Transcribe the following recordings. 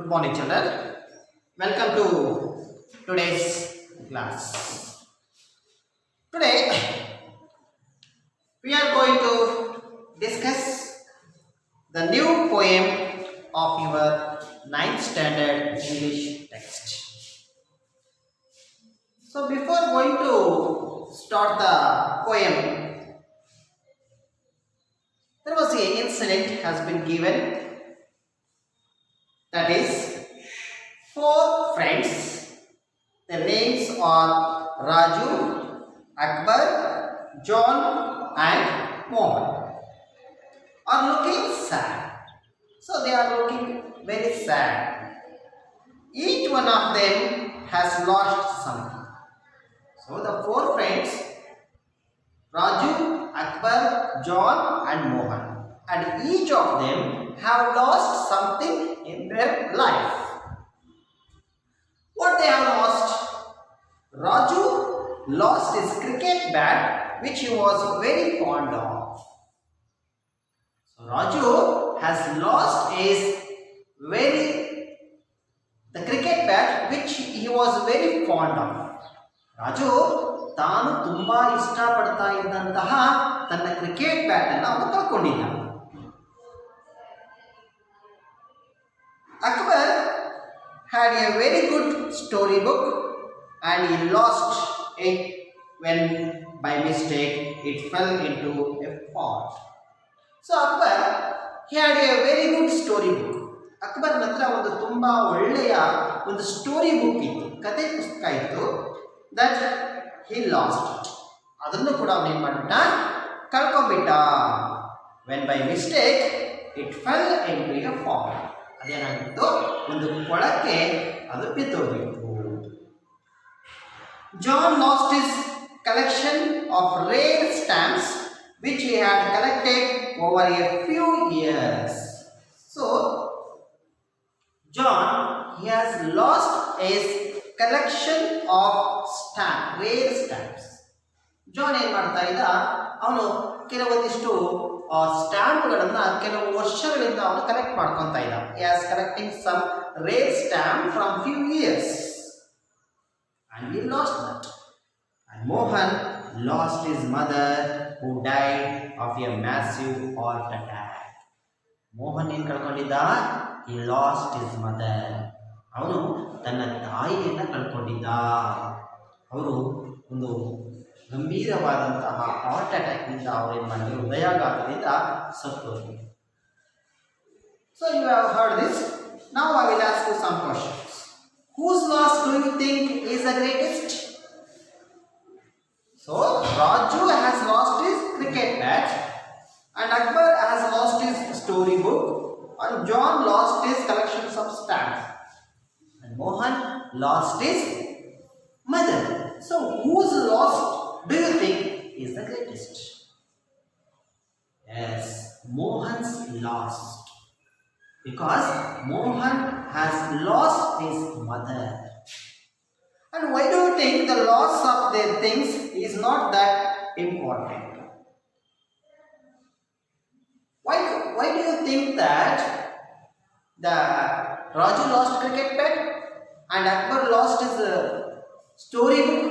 Good morning, children. Welcome to today's class. Today we are going to discuss the new poem of your 9th standard English text. So before going to start the poem, there was an incident has been given, that is 4 friends. Their names are Raju, Akbar, John and Mohan, are looking sad. So they are looking very sad. Each one of them has lost something. So the 4 friends, Raju, Akbar, John and Mohan, and each of them have lost something in their life. What they have lost? Raju lost his cricket bat which he was very fond of. So Raju has lost the cricket bat which he was very fond of. Raju ತಾನು ತುಂಬಾ ಇಷ್ಟಪಡ್ತಾ ಇದ್ದಂತಹ ತನ್ನ cricket bat ಅನ್ನು ಅವನು ಕಳ್ಕೊಂಡಿದ್ದ. Akbar had a very good storybook and he lost it when by mistake it fell into a pond. So Akbar, he had a very good storybook. Akbar ನತ್ರ ಒಂದು ತುಂಬಾ ಒಳ್ಳೆಯ ಒಂದು ಸ್ಟೋರಿ ಬುಕ್ ಇತ್ತು, ಕತೆ ಪುಸ್ತಕ ಇತ್ತು, that he lost it. ಅದನ್ನು ಕೂಡ ಅವನು ಏನು ಮಾಡಿಬಿಟ್ಟ, ಕಳ್ಕೊಂಡ್ಬಿಟ್ಟ. when by mistake it fell into a pond. ಅದೇನಾಗಿತ್ತು, ಒಂದು ಕೊಳಕ್ಕೆ ಅದು ಬಿದ್ದೋಗಿತ್ತು. John lost his collection of rare stamps which he had collected over a few years. So John, he has lost his collection of rare stamps. John ಏನು ಮಾಡ್ತಾ ಇದ್ದ, ಅವನು ಕೆಲವೊಂದಿಷ್ಟು ಸ್ಟ್ಯಾಂಪ್ಗಳನ್ನ ಕೆಲವು ವರ್ಷಗಳಿಂದ ಅವನು ಕಲೆಕ್ಟ್ ಮಾಡ್ಕೊತಾ ಇದ್ದ. He is collecting some rare stamp from few years and he lost that. And Mohan lost his mother who died of a massive heart attack. Mohan ಏನು ಕಳ್ಕೊಂಡಿದ್ದ? He lost his mother. ಅವನು ತನ್ನ ತಾಯಿಯನ್ನು ಕಳ್ಕೊಂಡಿದ್ದ. ಅವರು ಒಂದು ಗಂಭೀರವಾದಂತಹ ಹಾರ್ಟ್ ಅಟ್ಯಾಕ್ನಿಂದ ಅವರು ಏನು ಮಾಡಿದ್ರು, ಹೃದಯಾಘಾತದಿಂದ ಸತ್ತೋದ್ರು. So you have heard this. Now I will ask you some questions. Whose loss do you think is the greatest? So Raju has lost his cricket bat and Akbar has lost his storybook and John lost his collections of stamps and Mohan lost his mother. So whose loss do you think is the greatest? Yes, Mohan's lost, because Mohan has lost his mother. And why do you think the loss of their things is not that important? Why do you think that the Raju lost cricket bat and Akbar lost his storybook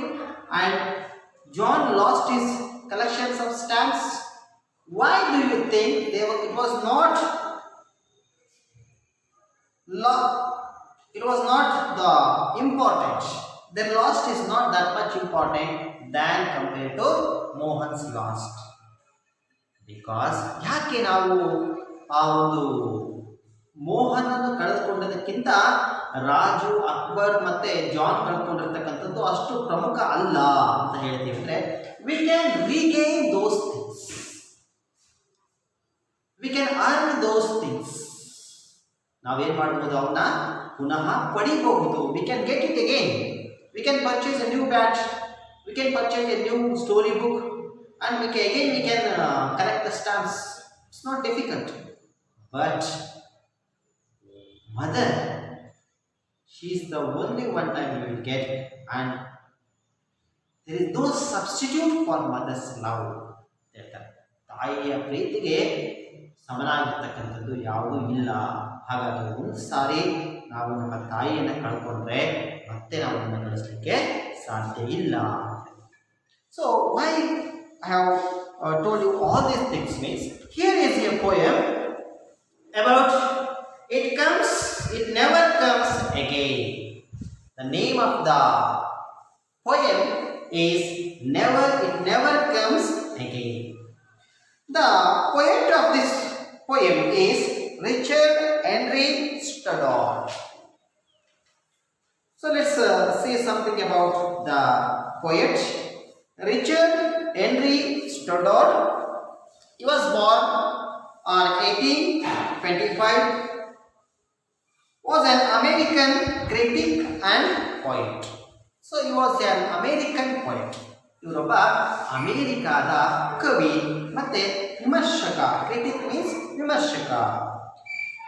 and John lost his collections of stamps? Why do you think it was not the important? Their loss is not that much important than compared to Mohan's loss. Because ಯಾಕೆ ನಾವು ಆ ಒಂದು ಮೋಹನ್ ಅನ್ನು ಕಳೆದುಕೊಂಡದಕ್ಕಿಂತ ರಾಜು, ಅಕ್ಬರ್ ಮತ್ತೆ John ಕಳ್ಕೊಂಡಿರ್ತಕ್ಕಂಥದ್ದು ಅಷ್ಟು ಪ್ರಮುಖ ಅಲ್ಲ ಅಂತ ಹೇಳ್ತೀವಿ ಅಂದ್ರೆ, we can regain those things, we can earn those things. ನಾವೇನ್ ಮಾಡಬಹುದು, ಅವನ್ನ ಪುನಃ ಪಡಿಬಹುದು. we can get it again. we can purchase a new bat, we can purchase a new story book and we can collect the stamps. It's not difficult. But mother, she is the only one time you will get, and there is no substitute for mother's love. ತಾಯಿಯ ಪ್ರೀತಿಗೆ ಸಮನಾಗಿರ್ತಕ್ಕಂಥದ್ದು ಯಾವುದೂ ಇಲ್ಲ. ಹಾಗಾಗಿ ಒಂದು ಸಾರಿ ನಾವು ನಮ್ಮ ತಾಯಿಯನ್ನು ಕಳ್ಕೊಂಡ್ರೆ ಮತ್ತೆ ನಾವು ಅದನ್ನು ಗಳಿಸಲಿಕ್ಕೆ ಸಾಧ್ಯ ಇಲ್ಲ. So why I have told you all these things means here is a poem about it never comes again. The name of the poem is it never comes again. The poet of this poem is Richard Henry Stoddard. So let's say something about the poet Richard Henry Stoddard. He was born on 1825. Was an American critic and poet. So he was an American poet. ಇವರೊಬ್ಬ ಅಮೇರಿಕಾದ ಕವಿ ಮತ್ತೆ ವಿಮರ್ಶಕ. Critic means ವಿಮರ್ಶಕ.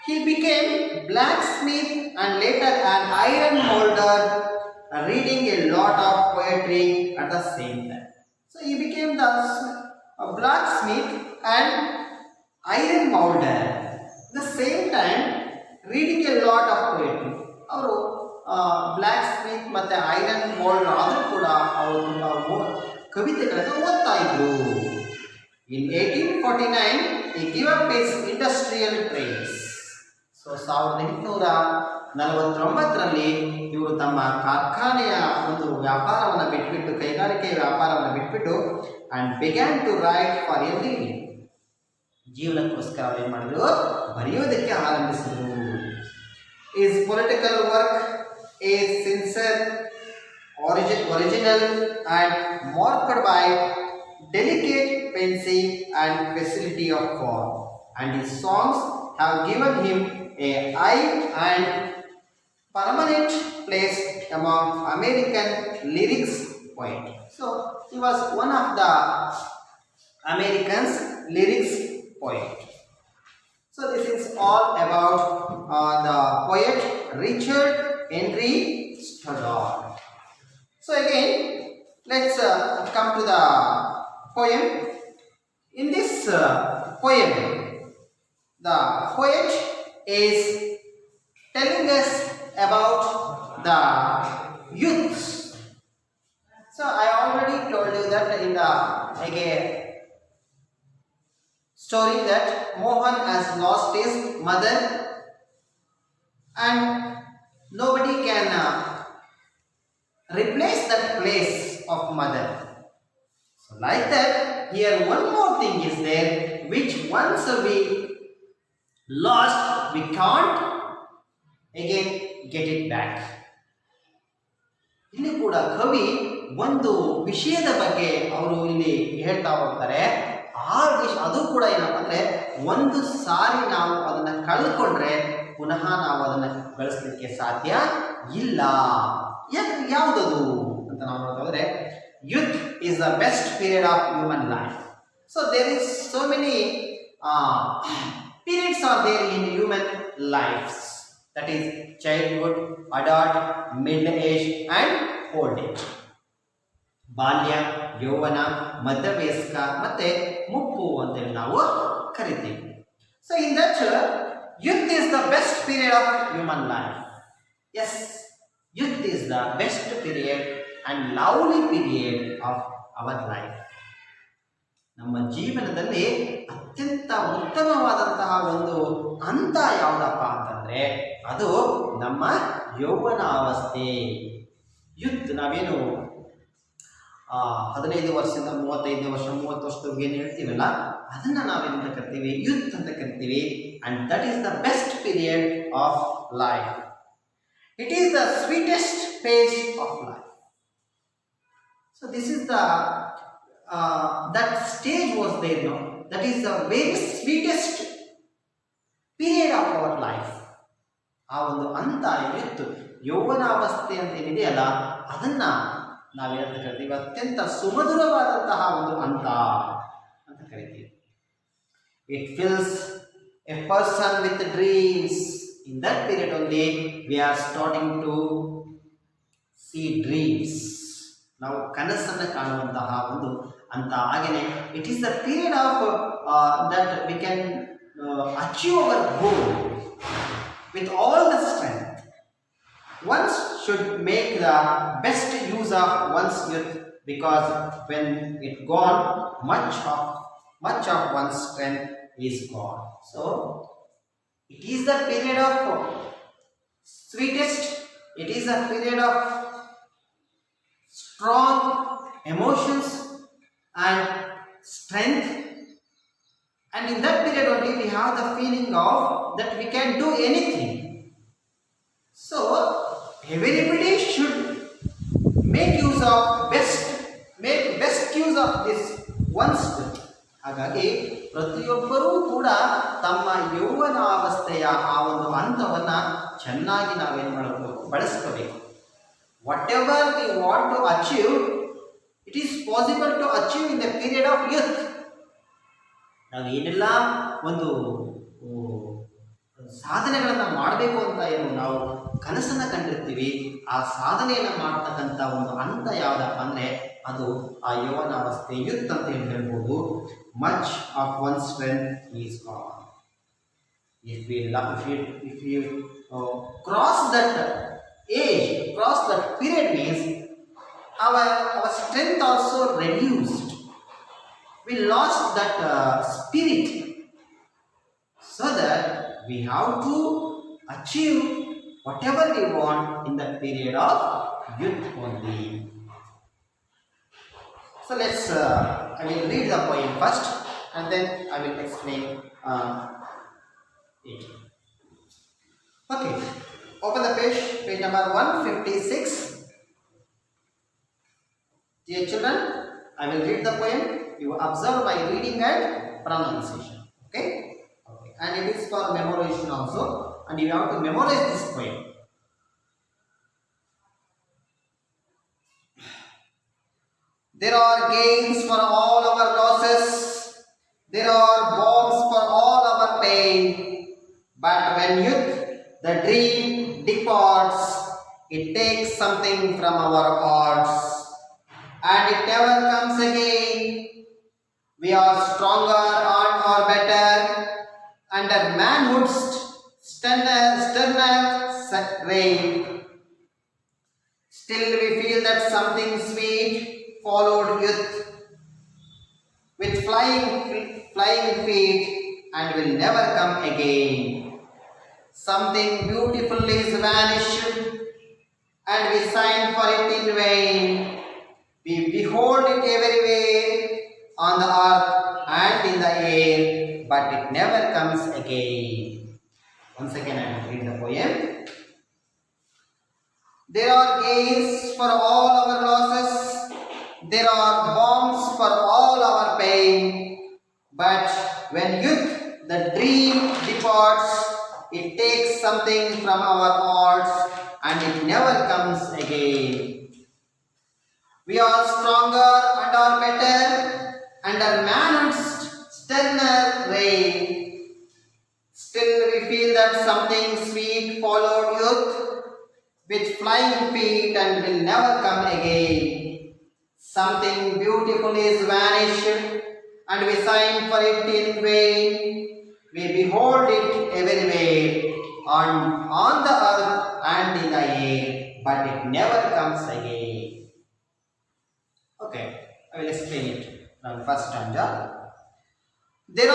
He became blacksmith and later an iron molder, reading a lot of poetry at the same time. So he became a blacksmith and iron molder. At the same time, reading a lot of poetry. ಅವರು black ಮತ್ತು iron mould ಆದರೂ ಕೂಡ ಅವರು ತುಂಬ ಕವಿತೆಗಳನ್ನು ಓದ್ತಾ ಇದ್ರು. In 1849 he gave up his industrial trades. So 1849ರಲ್ಲಿ ಇವರು ತಮ್ಮ ಕಾರ್ಖಾನೆಯ ಒಂದು ವ್ಯಾಪಾರವನ್ನು ಬಿಟ್ಬಿಟ್ಟು, ಕೈಗಾರಿಕೆಯ ವ್ಯಾಪಾರವನ್ನು ಬಿಟ್ಬಿಟ್ಟು and began to write for a living. ಜೀವನಕ್ಕೋಸ್ಕರ ಏನು ಮಾಡಿದ್ರು? ಬರೆಯೋದಕ್ಕೆ ಆರಂಭಿಸಿದರು. His political work is sincere, original and marked by delicate pencil and facility of form, and his songs have given him a high and permanent place among American lyrics poets. So he was one of the Americans lyrics poet. So this is all about the poet Richard Henry Stoddard. So again, let's come to the poem. In this poem, the poet is telling us about the youths. So I already told you that in the story that Mohan has lost his mother and nobody can replace that place of mother. So like that, here one more thing is there, which once we lost, we can't again get it back. ಇಲ್ಲಿ ಕೂಡ ಕವಿ ಒಂದು ವಿಷಯದ ಬಗ್ಗೆ ಅವರು ಇಲ್ಲಿ ಹೇಳ್ತಾ ಹೋಗ್ತಾರೆ. ಅದು ಕೂಡ ಏನಪ್ಪ ಅಂದರೆ, ಒಂದು ಸಾರಿ ನಾವು ಅದನ್ನು ಕಳ್ಕೊಂಡ್ರೆ ಪುನಃ ನಾವು ಅದನ್ನು ಗಳಿಸಲಿಕ್ಕೆ ಸಾಧ್ಯ ಇಲ್ಲ. ಯಾವುದದು ಅಂತ ನಾವು ನೋಡೋದಾದ್ರೆ, youth is the best period of human life. So there is so many periods are there in human lives. That is childhood, adult, middle age and old age. ಬಾಲ್ಯ, ಯೌವನ, ಮಧ್ಯವಯಸ್ಕ ಮತ್ತು ಮುಪ್ಪು ಅಂತೇಳಿ ನಾವು ಕರಿತೀವಿ. So in that youth is the best period of human life. Yes, youth is the best period and lovely period of our life. ನಮ್ಮ ಜೀವನದಲ್ಲಿ ಅತ್ಯಂತ ಉತ್ತಮವಾದಂತಹ ಒಂದು ಹಂತ ಯಾವುದಪ್ಪ ಅಂತಂದರೆ ಅದು ನಮ್ಮ ಯೌವನಾವಸ್ಥೆ. ಯುತ್ ನಾವೇನು 15 ವರ್ಷದಿಂದ 35 ವರ್ಷ 30 ವರ್ಷದವರೆಗೆ ಏನು ಹೇಳ್ತೀವಲ್ಲ, ಅದನ್ನು ನಾವೇನಂತ ಕರಿತೀವಿ? ಯೂತ್ ಅಂತ ಕರಿತೀವಿ. And that is the best period of life. It is the sweetest phase of life. So this is the that stage was there no. That is the very sweetest period of our life. ಆ ಒಂದು ಹಂತ youth, ಯೌವನಾವಸ್ಥೆ ಅಂತ ಏನಿದೆಯಲ್ಲ, ಅದನ್ನು ನಾವೇನಂತ ಕರಿತೀವಿ? ಅತ್ಯಂತ ಸುಮಧುರವಾದಂತಹ ಒಂದು ಹಂತ ಅಂತ ಕರಿತೀವಿ. It fills a person with dreams. In that period only we are starting to see dreams. ನಾವು ಕನಸನ್ನು ಕಾಣುವಂತಹ ಒಂದು ಹಂತ. ಹಾಗೆಯೇ it is the period of that we can achieve our goal. with all the strength. One should make the best use of one's youth, because when it gone, much of one's strength is gone. So it is the period of sweetest, it is a period of strong emotions and strength, and in that period only we have the feeling of that we can do anything. So everybody should make best use of this one's youth. ಹಾಗಾಗಿ ಪ್ರತಿಯೊಬ್ಬರೂ ಕೂಡ ತಮ್ಮ ಯೌವನಾವಸ್ಥೆಯ ಆ ಒಂದು ಹಂತವನ್ನು ಚೆನ್ನಾಗಿ ನಾವೇನು ಮಾಡಬೇಕು, ಬಳಸ್ಕೋಬೇಕು. Whatever we want to achieve, it is possible to achieve in the period of youth. ನಾವು ಏನೆಲ್ಲ ಒಂದು ಸಾಧನೆಗಳನ್ನು ಮಾಡಬೇಕು ಅಂತ ಏನು ನಾವು ಕನಸನ್ನು ಕಂಡಿರ್ತೀವಿ, ಆ ಸಾಧನೆಯನ್ನು ಮಾಡ್ತಕ್ಕಂಥ ಒಂದು ಹಂತ ಯಾವುದಪ್ಪ ಅಂದರೆ ಅದು ಆ ಯೌವನಾವಸ್ಥೆ, ಯೂತ್ ಅಂತ ಏನು ಹೇಳ್ಬೋದು. Much of one strength is gone. If you cross that age, cross that period, means our strength also reduced. We lost that spirit, so that we have to achieve whatever we want in the period of youth only. So let's I will read the poem first and then I will explain it. Okay, open the page number 156. Dear children, I will read the poem. You observe my reading and pronunciation. Okay? Okay. And it is for memorization also, and you have to memorize this poem. There are gains for all our losses. There are bombs for all our pain. But when youth, the dream departs, it takes something from our hearts, and it never comes again. We are stronger and are better under manhood's sterner reign. Still we feel that something sweet followed youth with flying feet and will never come again. Something beautiful is vanished and we sign for it in vain. We behold it everywhere on the earth and in the air, but it never comes again. Once again I will read the poem. There are gains for all our losses. There are bombs for all our pain. But when youth, the dream departs, it takes something from our hearts and it never comes again. We are stronger and are better under manhood's sterner reign. Still we feel that something sweet followed youth with flying feet and will never come again. Something beautiful is vanished and we sign for it in vain. We behold it everywhere on the earth and in the air, but it never comes again. Okay, I will explain it from the first stanza. There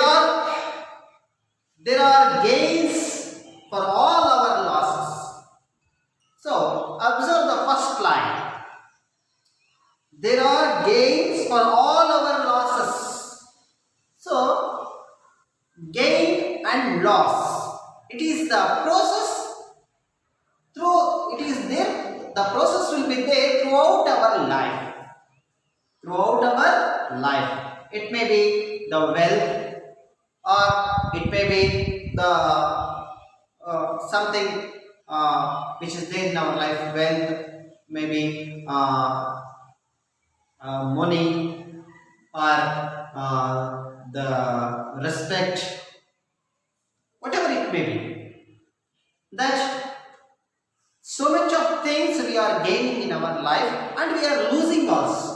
are gains for all our losses. So observe the first line. There are gains for all our losses. So gain and loss, it is the process. The process will be there throughout our life. It may be the wealth, or it may be the something which is there in our life. Wealth, maybe money, or the respect, whatever it may be. That so much of things we are gaining in our life and we are losing also.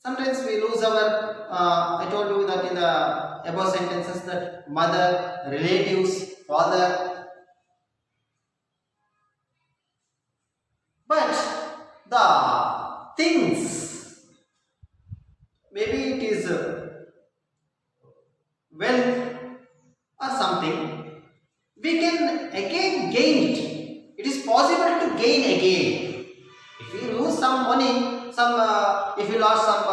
Sometimes we lose our, I told you that in the above sentences that mother, relatives, father. But the things, maybe it is wealth or something, we can again gain it. It is possible to gain again. If we lose some money, if we lost some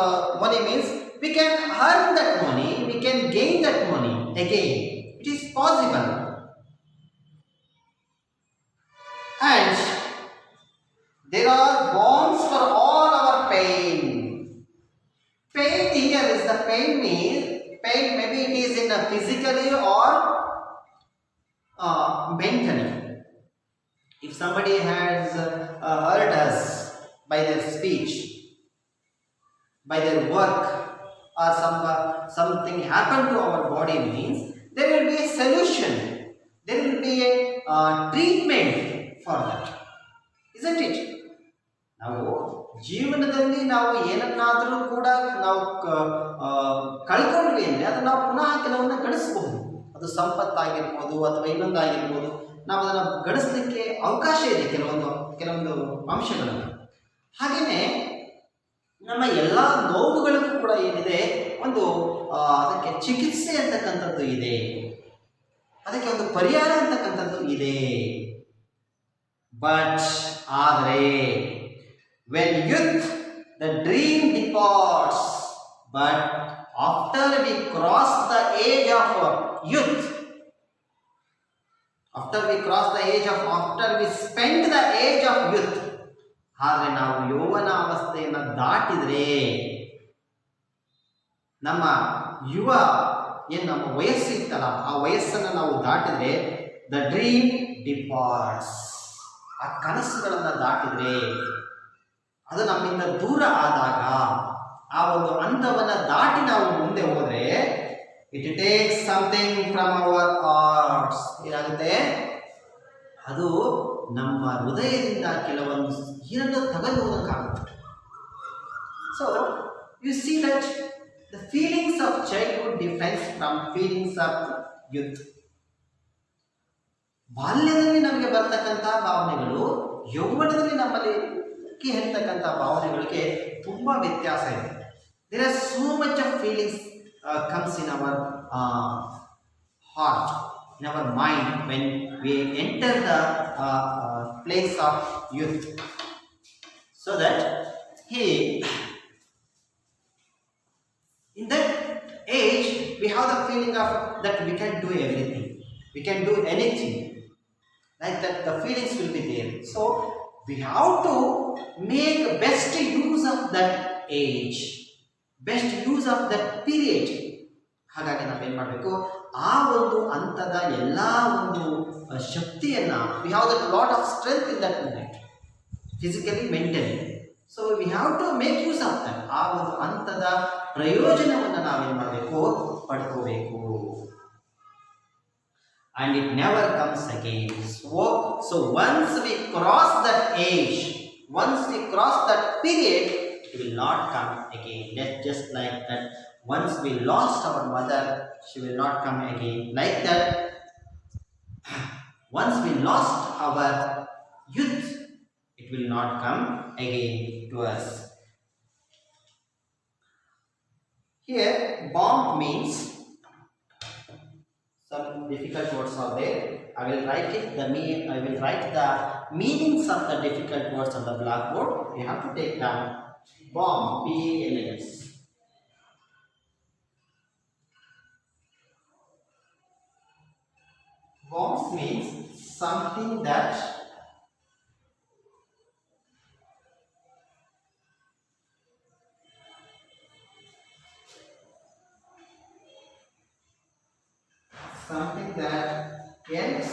money means we can earn that money, we can gain that money again. It is possible. And there are bonds for all our pain. Pain here is the pain means, pain maybe it is in a physically or mentally. If somebody has hurt us by their speech, by their work, or something happened to our body means, there will be a solution. There will be a treatment for that. Isn't it? ನಾವು ಜೀವನದಲ್ಲಿ ನಾವು ಏನನ್ನಾದರೂ ಕೂಡ ನಾವು ಕಳ್ಕೊಂಡ್ವಿ ಅಂದರೆ ಅದನ್ನು ನಾವು ಪುನಃ ಕೆಲವನ್ನ ಗಳಿಸಬಹುದು. ಅದು ಸಂಪತ್ತಾಗಿರ್ಬೋದು ಅಥವಾ ಇನ್ನೊಂದಾಗಿರ್ಬೋದು. ನಾವು ಅದನ್ನು ಗಳಿಸಲಿಕ್ಕೆ ಅವಕಾಶ ಇದೆ ಕೆಲವೊಂದು ಅಂಶಗಳನ್ನು. ಹಾಗೆಯೇ ನಮ್ಮ ಎಲ್ಲ ನೋವುಗಳಿಗೂ ಕೂಡ ಏನಿದೆ, ಅದಕ್ಕೆ ಚಿಕಿತ್ಸೆ ಅಂತಕ್ಕಂಥದ್ದು ಇದೆ, ಅದಕ್ಕೆ ಒಂದು ಪರಿಹಾರ ಅಂತಕ್ಕಂಥದ್ದು ಇದೆ. ಬಟ್ ಆದರೆ when youth the dream departs, but after we cross the age of youth, after we spend the age of youth, ಆದರೆ ನಾವು ಯೌವನ ಅವಸ್ಥೆಯನ್ನು ದಾಟಿದರೆ, ನಮ್ಮ ನಮ್ಮ ವಯಸ್ಸಿತ್ತಲ್ಲ ಆ ವಯಸ್ಸನ್ನು ನಾವು ದಾಟಿದ್ರೆ, ದ ಡ್ರೀಮ್ ಡಿಪಾರ್ಟ್ಸ್, ಆ ಕನಸುಗಳನ್ನು ದಾಟಿದ್ರೆ, ಅದು ನಮ್ಮಿಂದ ದೂರ ಆದಾಗ, ಆ ಒಂದು ಹಂತವನ್ನು ದಾಟಿ ನಾವು ಮುಂದೆ ಹೋದರೆ, it takes something from our hearts. ಏನಾಗುತ್ತೆ, ಅದು ನಮ್ಮ ಹೃದಯದಿಂದ ಕೆಲವೊಂದು ಏನನ್ನು ತಗೊಂಡೋಗಕ್ಕಾಗುತ್ತೆ. So you see that the feelings of childhood difference from feelings of youth. ಬಾಲ್ಯದಲ್ಲಿ ನಮಗೆ ಬರ್ತಕ್ಕಂಥ ಭಾವನೆಗಳು ಯೌವನದಲ್ಲಿ ನಮ್ಮಲ್ಲಿ ಹೇಳ್ತಕ್ಕಂಥ ಭಾವನೆಗಳಿಗೆ ತುಂಬ ವ್ಯತ್ಯಾಸ ಇದೆ. There are so much of feelings comes in our heart, in our mind when we enter the place of youth. So that in that age we have the feeling of that we can do everything, we can do anything, like that the feelings will be there. So we have to make best use of that age, best use of that period. ಹಾಗಾಗಿ ನಾವೇನು ಮಾಡಬೇಕು, ಆ ಒಂದು ಹಂತದ ಎಲ್ಲ ಒಂದು ಶಕ್ತಿಯನ್ನು, we have that lot of strength in that moment, physically mentally. So we have to make use of that. ಆ ಒಂದು ಹಂತದ ಪ್ರಯೋಜನವನ್ನು ನಾವೇನು ಮಾಡಬೇಕು, ಪಡ್ಕೋಬೇಕು. And it never comes again. So once we cross that age, once we cross that period, it will not come again. That's just like that. Once we lost our mother, she will not come again. Like that, once we lost our youth, it will not come again to us. Here, bomb means, some difficult words are there. I will write the meanings of the difficult words on the blackboard. You have to take down. Bomb, B-A-L-S. Bombs means something that helps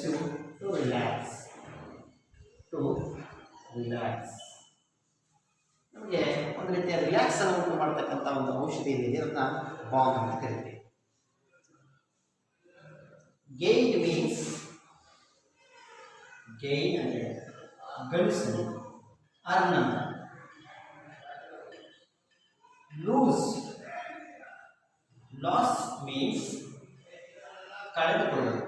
you to relax. ನಮಗೆ ಒಂದು ರೀತಿಯ relax ಅನ್ನು ಉಂಟು ಮಾಡತಕ್ಕಂಥ ಒಂದು ಔಷಧಿ ಇದೆ, ಅದನ್ನ ಬಾಂಬ್ ಅಂತ ಕರೀತೀವಿ. ಗೇನ್ ಮೀನ್ಸ್ ಗೇನ್ ಅಂದರೆ ಗಳಿಸುವುದು, ಅರ್ನ್ Loss means ಕಳೆದುಕೊಳ್ಳುವುದು.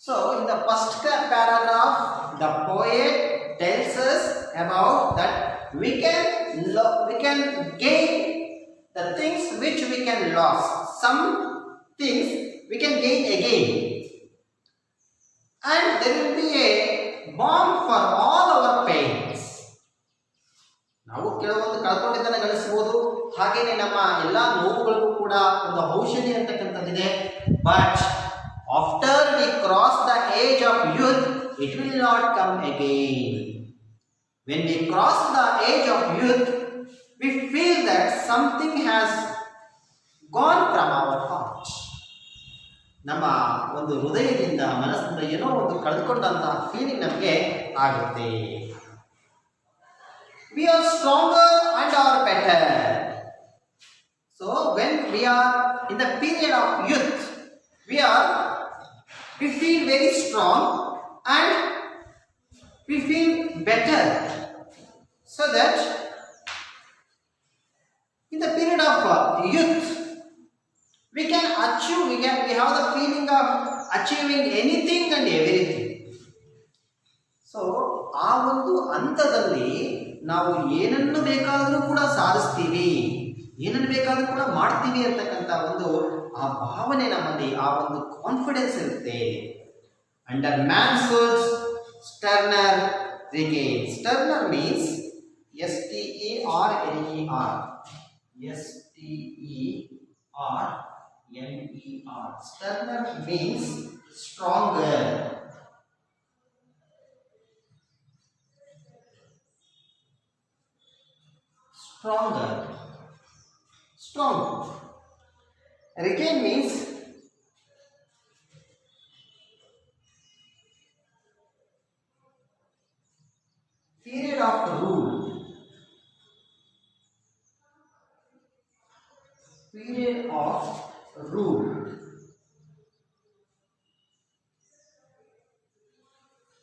So in the first paragraph, the poet tells us about that we can gain the things which we can lose. Some things we can gain again, and there will be a balm for all our pains. ನಾವು ಕೆಲವೊಂದು ಕಳ್ಕೊಂಡಿದ್ದನ್ನು ಗಳಿಸಬಹುದು, ಹಾಗೇನೆ ನಮ್ಮ ಎಲ್ಲ ನೋವುಗಳಿಗೂ ಕೂಡ ಒಂದು ಔಷಧಿ ಅಂತಕ್ಕಂಥದ್ದಿದೆ. But after we cross the age of youth, it will not come again. When we cross the age of youth, we feel that something has gone from our heart. ನಮ್ಮ ಒಂದು ಹೃದಯದಿಂದ ಮನಸ್ಸಿಂದ ಏನೋ ಒಂದು ಕಳೆದುಕೊಂಡಂತಹ ಫೀಲಿಂಗ್ ನಮಗೆ ಆಗುತ್ತೆ. We are stronger and are better. So when we are in the period of youth, we feel very strong and we feel better, so that in the period of youth we can achieve, we have the feeling of achieving anything and everything. So ಆ ಒಂದು ಹಂತದಲ್ಲಿ ನಾವು ಏನನ್ನು ಬೇಕಾದರೂ ಕೂಡ ಸಾಧಿಸ್ತೀವಿ, ಏನನ್ನು ಬೇಕಾದರೂ ಕೂಡ ಮಾಡ್ತೀವಿ ಅಂತಕ್ಕಂಥ ಒಂದು ಆ ಭಾವನೆ ನಮ್ಮಲ್ಲಿ, ಆ ಒಂದು ಕಾನ್ಫಿಡೆನ್ಸ್ ಇರುತ್ತೆ. Under manhood sterner regain. Sterner means STERNER. STERNER. Sterner means stronger. Strong. Regain means period of rule. Period of rule.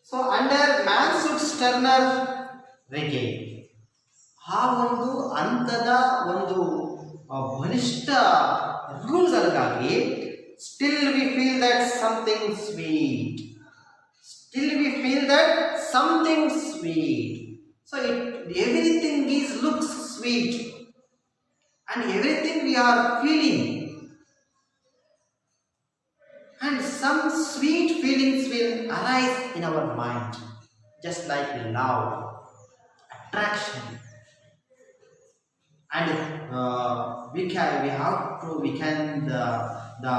So under Mansfield Sterner regain, ಆ ಒಂದು ಹಂತದ ಒಂದು ಬಲಿಷ್ಠ ರೂಲ್ಸ್ ಅಲ್ಲಿಗಾಗಿ still we feel that something sweet. So everything looks sweet, and everything we are feeling, and some sweet feelings will arise in our mind, just like love, attraction, and we can the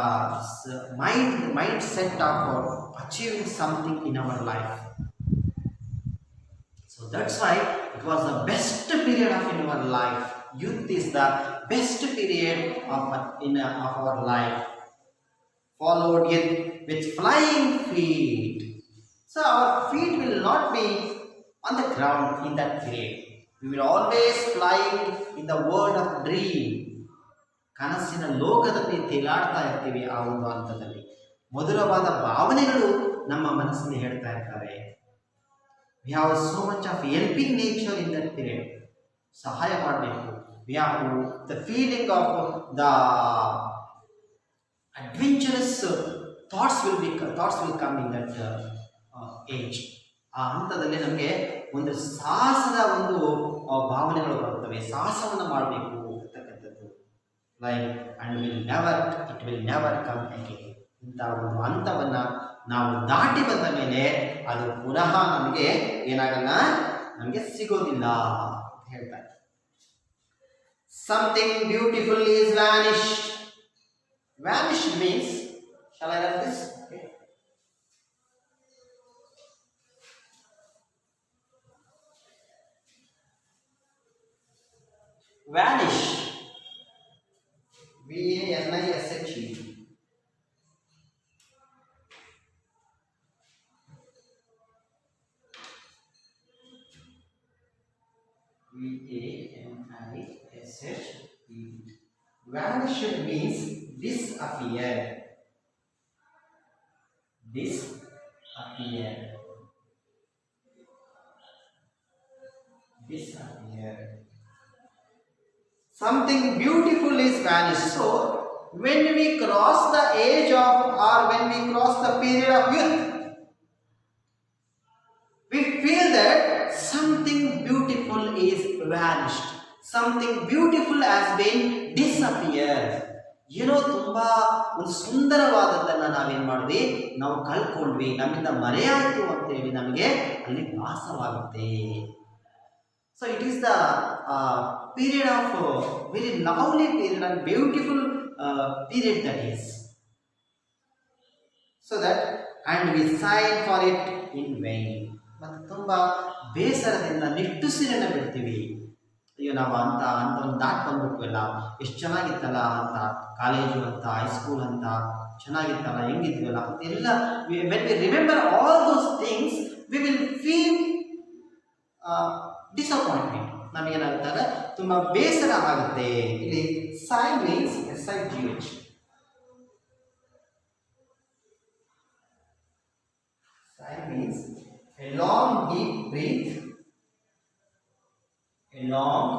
mindset of achieving something in our life. So that's why it was the best period of in our life. Youth is the best period of our life, followed with flying feet. So our feet will not be on the ground in that period. We will always fly in the world of dream. ಕನಸಿನ ಲೋಕದಲ್ಲಿ ತೇಲಾಡ್ತಾ ಇರ್ತೀವಿ. ಆ ಒಂದು ಹಂತದಲ್ಲಿ ಮಧುರವಾದ ಭಾವನೆಗಳು ನಮ್ಮ ಮನಸ್ಸನ್ನು ಹೇಳ್ತಾ ಇರ್ತಾರೆ. We have so much of helping nature in that period. ಸಹಾಯ ಮಾಡಬೇಕು. We have the feeling of the adventurous thoughts will come in that age. ಆ ಹಂತದಲ್ಲಿ ನಮಗೆ ಒಂದು ಸಾಹಸದ ಒಂದು ಭಾವನೆಗಳು ಬರುತ್ತವೆ. ಸಾಹಸವನ್ನು ಮಾಡಬೇಕು ಅಂತಕ್ಕಂಥದ್ದು. Like and it will never come again. ಇಂಥ ಒಂದು ಹಂತವನ್ನು ನಾವು ದಾಟಿ ಬಂದ ಮೇಲೆ ಅದು ಪುನಃ ನಮಗೆ ಏನಾಗಲ್ಲ, ನಮಗೆ ಸಿಗೋದಿಲ್ಲ ಅಂತ ಹೇಳ್ತಾರೆ. Something beautiful is vanished. Vanished means, shall I write this? Okay. Vanish. VANISH. VANISH. Vanish means disappear. disappear. Something beautiful is vanished. So when we cross the age of, or when we cross the period of youth, we feel that something beautiful is vanished. Something beautiful has been disappeared. ಏನೋ ತುಂಬಾ ಒಂದು ಸುಂದರವಾದದ್ದನ್ನ ನಾವೇನ್ ಮಾಡಿದ್ವಿ, ನಾವು ಕಳ್ಕೊಂಡ್ವಿ, ನಮ್ಮಿಂದ ಮರೆಯಾಯಿತು ಅಂತ ಹೇಳಿ ನಮಗೆ ಅಲ್ಲಿ ಭಾಸವಾಗುತ್ತೆ. So it is the period of very lovely period and beautiful period that is. So that and we sigh for it in vain. ಮತ್ತು ತುಂಬಾ ಬೇಸರದಿಂದ ನಿಟ್ಟುಸಿರನ್ನ ಬಿಡ್ತೀವಿ. ಅಯ್ಯೋ ನಾವು ಅಂತ ಒಂದು ದಾಟ್ ಬಂದ್ಬಿಟ್ವಲ್ಲ, ಎಷ್ಟು ಚೆನ್ನಾಗಿತ್ತಲ್ಲ ಅಂತ, ಕಾಲೇಜು ಅಂತ, ಹೈಸ್ಕೂಲ್ ಅಂತ ಚೆನ್ನಾಗಿತ್ತಲ್ಲ, ಹೆಂಗಿದ್ವಲ್ಲ ಅಂತೆಲ್ಲ. when we remember all those things we will feel disappointment. ನಮಗೇನಾಗುತ್ತೆ, ತುಂಬಾ ಬೇಸರ ಆಗುತ್ತೆ. ಇಲ್ಲಿ sigh means SIGH. Sigh means a long deep breath, a long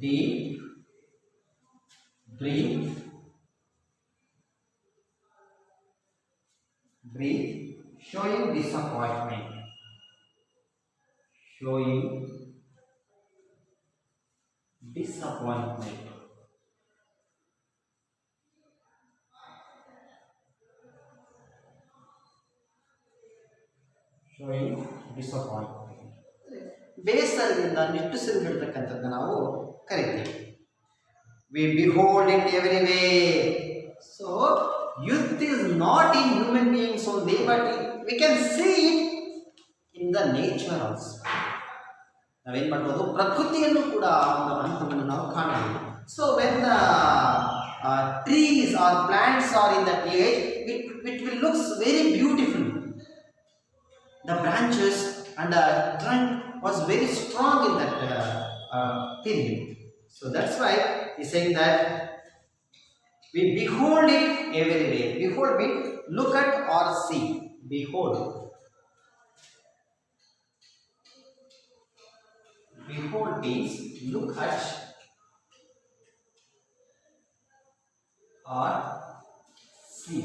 deep breath, showing disappointment, showing disappointment. Showing disappointment. ಬೇಸರದಿಂದ ನಿಟ್ಟುಸಿರು ಬಿಡ್ತಕ್ಕಂಥದ್ದು ನಾವು ಕರಿತೀವಿ. We behold it everywhere. So youth is not in human beings only, but we can see it in the nature also. ನಾವೇನ್ ಮಾಡ್ಬೋದು, ಪ್ರಕೃತಿಯನ್ನು ಕೂಡ ಒಂದು ಹಂತವನ್ನು ನಾವು ಕಾಣಬಹುದು. So when the trees or plants are in that age, it will looks very beautiful. The branches and the trunk was very strong in that period. So that's why he's saying that we behold it everywhere. Behold means look at or see. Behold. Behold means look at or see.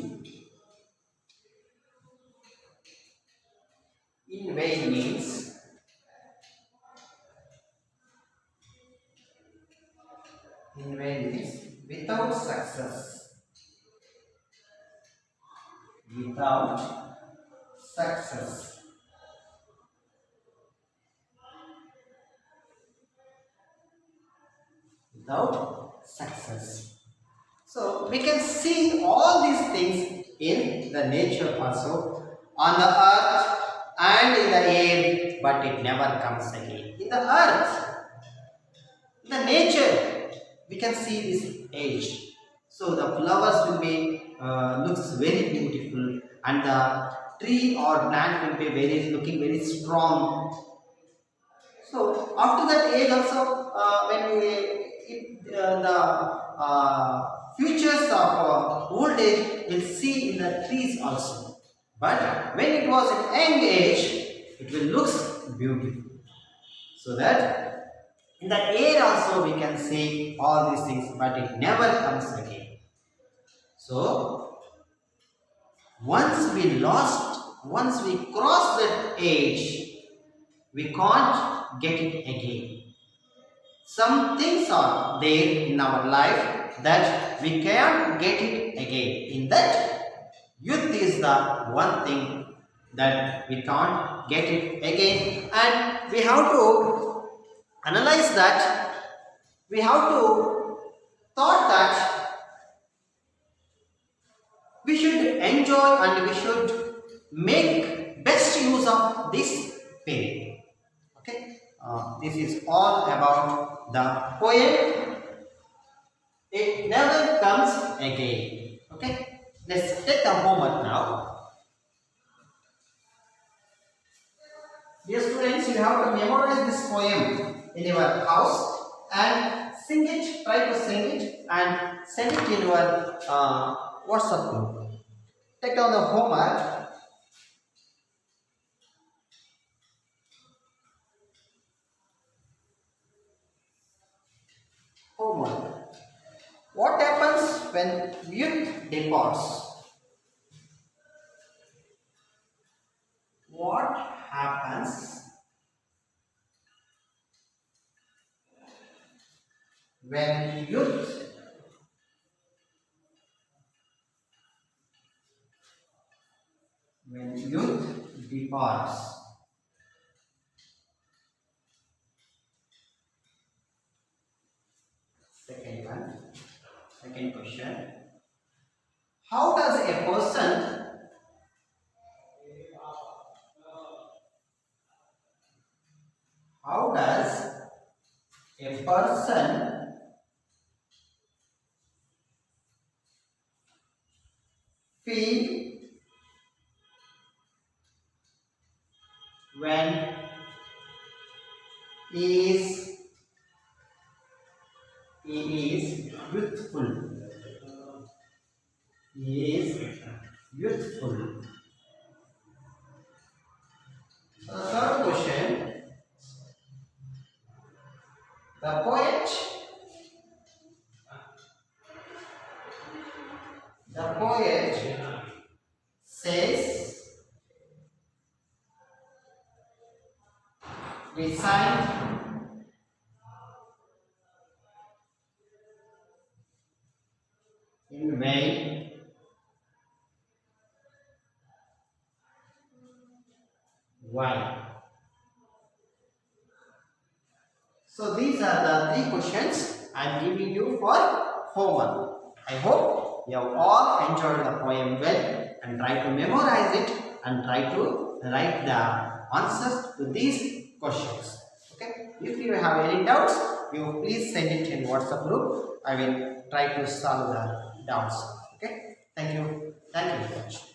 In vain means without success. Without success. Without success. So we can see all these things in the nature also, on the earth and in the air, but it never comes again. In the earth, in the nature, we can see this age. So the flowers will be looks very beautiful, and the tree or plant will be looking very strong. So after that age also, when the futures of old age, we'll see in the trees also. But when it was in young age, it will look beautiful. So that in the air also we can see all these things, but it never comes again. So once we cross that age, we can't get it again. Some things are there in our life that we can't get it again. In that, youth is the one thing that we can't get it again, and we have to analyze that. We have to thought that we should enjoy and we should make best use of this period. Okay, this is all about the poem. It never comes again. Okay, let's take the homework now. Dear students, you have to memorize this poem in your house and sing it, try to sing it and send it in your WhatsApp group. Take down the homework. when youth departs? What happens when youth departs? Second question. How does a person feel when he is youthful? He is youthful. Third question. The poet says, recite in vain. Why? So these are the 3 questions I am giving you for homework. I hope you have all enjoyed the poem well and try to memorize it and try to write the answers to these questions. Okay. If you have any doubts, you please send it in WhatsApp group. I will try to solve the doubts. Okay. Thank you very much.